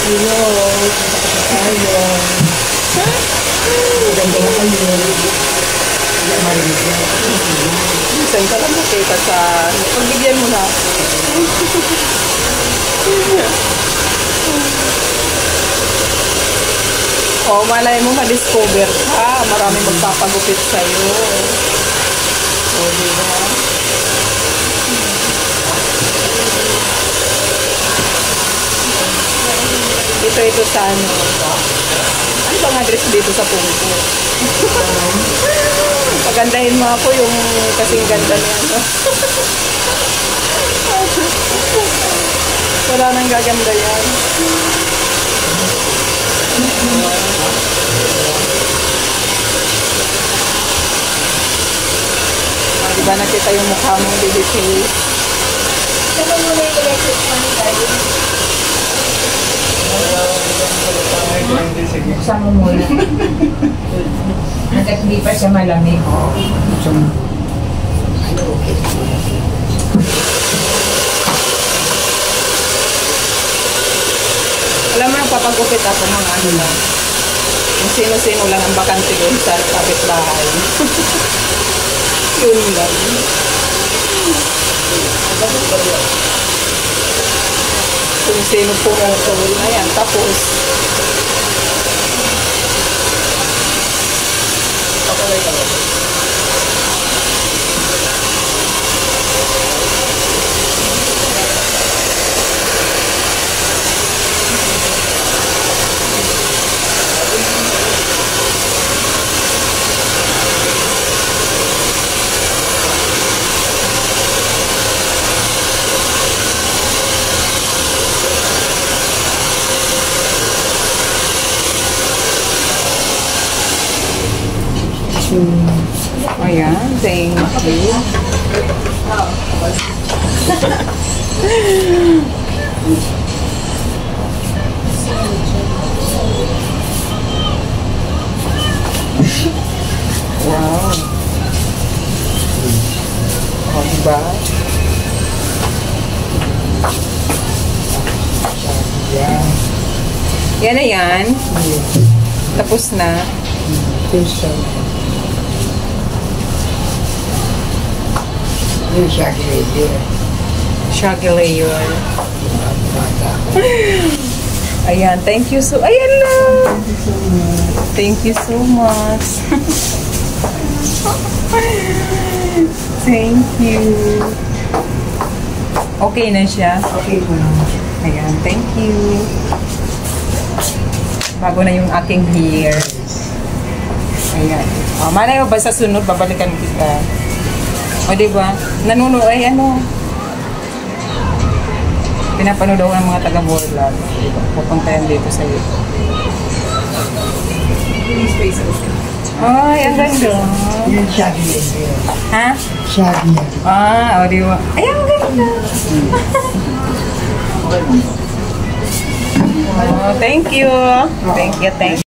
Ayun. Ganda na kayo. Minsan ka lang makita sa... Pagbigyan mo na. Oh, malay mo ma-discover ka. Marami magpapagupit sa'yo. Oh, diba? Ito sa ano. Ano bang address dito sa Pungko? Pagandahin mo ako yung kasing ganda niya. No? Wala nang gaganda yan. Diba nakita yung mukha mong baby face? Saan mo muna yung electric fan tayo? Saan mo muna? Hanggat hindi pa siya malamig. Alam mo, nagpapagupit ako mga ano lang. Kung sino-sino lang ang bakante doon sa kapitbahay. Yun lang. Kung sino pumutol. Ayan, tapos. Ayan, thank you. Wow. Oh, diba? Yan na yan. Tapos na. Shaggy layer. Ayan, thank you so... Ayan lang! Thank you so much. Thank you. Okay na siya? Okay po. Ayan, thank you. Bago na yung aking hair. Ayan. Oh, malay mo ba sa sunod, babalikan kita. O, diba? Nanuno, ay ano, pinapanood ako ng mga taga-Borlag. Diba? Pupunta yan dito sa iyo. Ay, ang ganda. Yung shaggy. Ha? Shaggy. Ah, o, diba? Ay, ang ganda. Oh, thank you. Thank you, thank you.